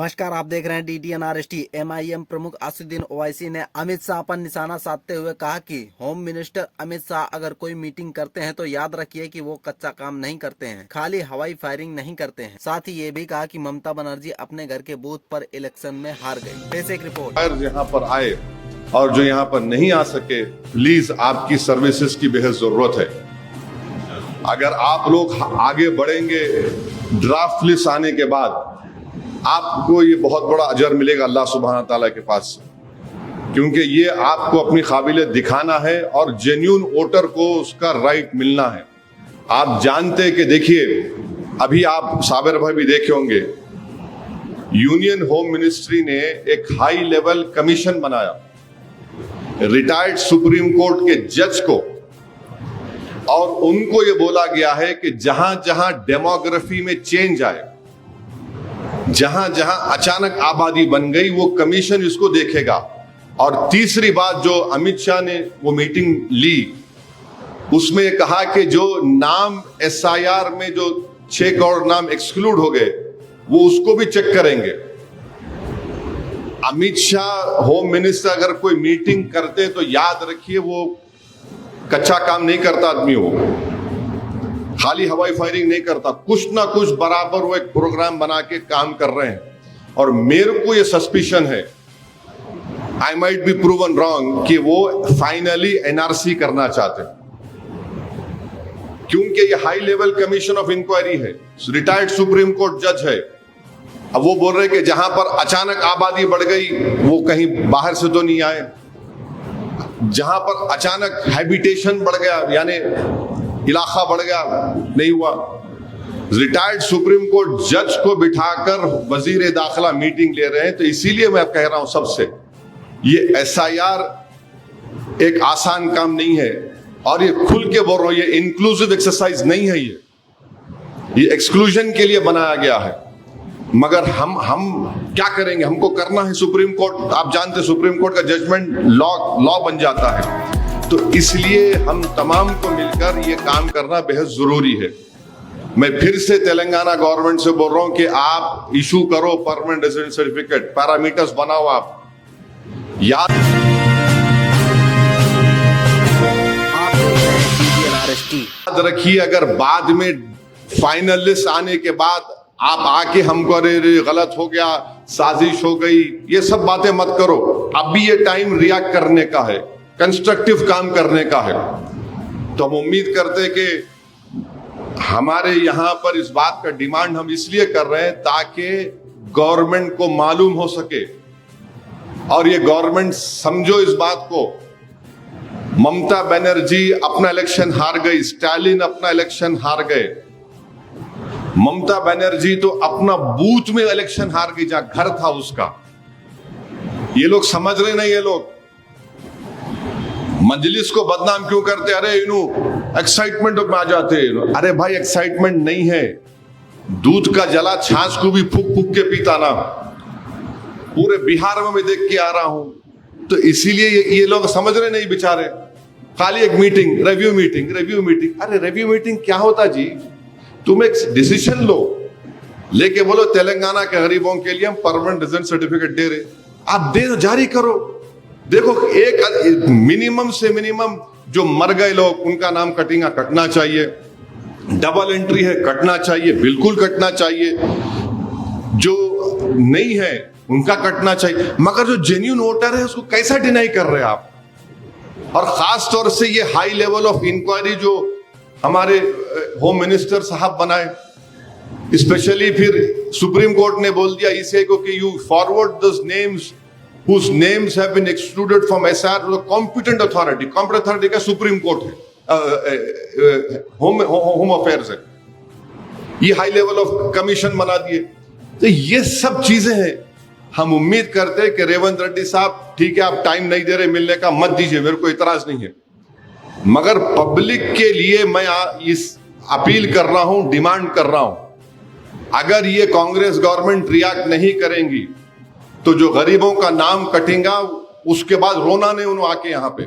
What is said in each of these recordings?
नमस्कार, आप देख रहे हैं DTNRST। MIM प्रमुख असदुद्दीन ओवैसी ने अमित शाह पर निशाना साधते हुए कहा कि होम मिनिस्टर अमित शाह अगर कोई मीटिंग करते हैं तो याद रखिए कि वो कच्चा काम नहीं करते हैं, खाली हवाई फायरिंग नहीं करते हैं। साथ ही ये भी कहा कि ममता बनर्जी अपने घर के बूथ पर इलेक्शन में हार गई। पेश एक रिपोर्ट। यहाँ पर आए और जो यहाँ पर नहीं आ सके, प्लीज आपकी सर्विसेज की बेहद जरूरत है। अगर आप लोग आगे बढ़ेंगे, ड्राफ्ट लिस्ट आने के बाद आपको ये बहुत बड़ा अजर मिलेगा अल्लाह सुब्हान ताला के पास, क्योंकि ये आपको अपनी काबिलियत दिखाना है और जेन्युइन वोटर को उसका राइट मिलना है। आप जानते कि देखिए, अभी आप साबिर भाई भी देखे होंगे, यूनियन होम मिनिस्ट्री ने एक हाई लेवल कमीशन बनाया रिटायर्ड सुप्रीम कोर्ट के जज को, और उनको ये बोला गया है कि जहां जहां डेमोग्राफी में चेंज आए, जहां जहां अचानक आबादी बन गई, वो कमीशन इसको देखेगा। और तीसरी बात जो अमित शाह ने वो मीटिंग ली, उसमें कहा कि जो नाम SIR में जो 6 करोड़ नाम एक्सक्लूड हो गए, वो उसको भी चेक करेंगे। अमित शाह होम मिनिस्टर अगर कोई मीटिंग करते तो याद रखिए वो कच्चा काम नहीं करता आदमी, हो खाली हवाई फायरिंग नहीं करता, कुछ ना कुछ बराबर वो एक प्रोग्राम बना के काम कर रहे हैं। और मेरे को ये सस्पिशन है, I might be proven wrong, कि वो फाइनली NRC करना चाहते हैं, क्योंकि ये high level commission of inquiry है, रिटायर्ड सुप्रीम कोर्ट जज है। अब वो बोल रहे कि जहां पर अचानक आबादी बढ़ गई, वो कहीं बाहर से तो नहीं आए, जहां पर अचानक हैबिटेशन बढ़ गया यानी इलाका बढ़ गया, नहीं हुआ। रिटायर्ड सुप्रीम कोर्ट जज को बिठाकर वजीर दाखिला मीटिंग ले रहे हैं। तो इसीलिए मैं कह रहा हूं सबसे, ये SIR एक आसान काम नहीं है, और ये खुल के बोल रहा हूं, ये इंक्लूसिव एक्सरसाइज नहीं है, ये एक्सक्लूजन के लिए बनाया गया है। मगर हम क्या करेंगे, हमको करना है। सुप्रीम कोर्ट, आप जानते, सुप्रीम कोर्ट का जजमेंट लॉ बन जाता है। तो इसलिए हम तमाम को मिलकर ये काम करना बेहद जरूरी है। मैं फिर से तेलंगाना गवर्नमेंट से बोल रहा हूं कि आप इशू करो परमानेंट रेजिडेंट सर्टिफिकेट, पैरामीटर्स बनाओ। आप याद रखिए, अगर बाद में फाइनल लिस्ट आने के बाद आप आके हमको अरे गलत हो गया, साजिश हो गई, ये सब बातें मत करो। अभी ये टाइम रिएक्ट करने का है, कंस्ट्रक्टिव काम करने का है। तो हम उम्मीद करते हैं कि हमारे यहां पर इस बात का डिमांड हम इसलिए कर रहे हैं ताकि गवर्नमेंट को मालूम हो सके, और ये गवर्नमेंट समझो इस बात को, ममता बनर्जी अपना इलेक्शन हार गई, स्टालिन अपना इलेक्शन हार गए, ममता बनर्जी तो अपना बूथ में इलेक्शन हार गई जहां घर था उसका। ये लोग समझ रहे नहीं, ये लोग मजलिस को बदनाम क्यों करते, अरे इनू एक्साइटमेंट में आ जाते। अरे भाई, एक्साइटमेंट नहीं है, दूध का जला छाछ को भी फूक फूक के पीता ना। पूरे बिहार में मैं देख के आ रहा हूं, तो इसीलिए ये लोग समझ रहे नहीं बेचारे। खाली एक मीटिंग, रिव्यू मीटिंग। अरे रिव्यू मीटिंग क्या होता जी? तुम एक डिसीजन लो, लेके बोलो तेलंगाना के गरीबों के लिए हम परमानेंट रेजिडेंट सर्टिफिकेट दे रहे, आप दे जारी करो। देखो, एक मिनिमम से मिनिमम जो मर गए लोग, उनका नाम कटना चाहिए। डबल एंट्री है, कटना चाहिए, बिल्कुल कटना चाहिए। जो नहीं है उनका कटना चाहिए। मगर जो जेन्युइन वोटर है उसको कैसा डिनाई कर रहे हैं आप? और खास तौर से ये हाई लेवल ऑफ इंक्वायरी जो हमारे होम मिनिस्टर साहब बनाए, स्पेशली फिर सुप्रीम कोर्ट ने बोल दिया इसे को कि you forward those names whose names have been excluded from SIR to the competent authority का सुप्रीम कोर्ट है, होम अफेयर्स है। ये हाई लेवल ऑफ कमीशन बना दिए। तो ये सब चीजें हैं। हम उम्मीद करते हैं कि रेवंत रेड्डी साहब, ठीक है, आप टाइम नहीं दे रहे मिलने का, मत दीजिए, मेरे को इतराज नहीं है। मगर पब्लिक के लिए मैं इस अपील कर रहा हूं, डिमांड कर रहा हूं, अगर ये कांग्रेस गवर्नमेंट रिएक्ट नहीं करेंगी तो जो गरीबों का नाम कटेगा, उसके बाद रोना नहीं उन्होंने आके यहां पे,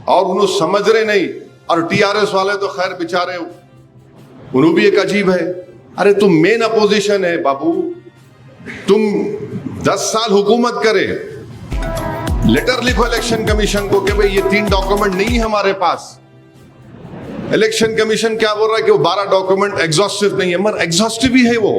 और उन्होंने समझ रहे नहीं। और TRS वाले तो खैर बेचारे, उन्होंने भी एक अजीब है। अरे तुम मेन अपोजिशन है बाबू, तुम 10 साल हुकूमत करे, लेटर लिखो इलेक्शन कमीशन को कि भाई ये 3 डॉक्यूमेंट नहीं है हमारे पास। इलेक्शन कमीशन क्या बोल रहा है कि वो 12 डॉक्यूमेंट एग्जॉस्टिव नहीं है, मगर एग्जॉस्टिव ही है वो।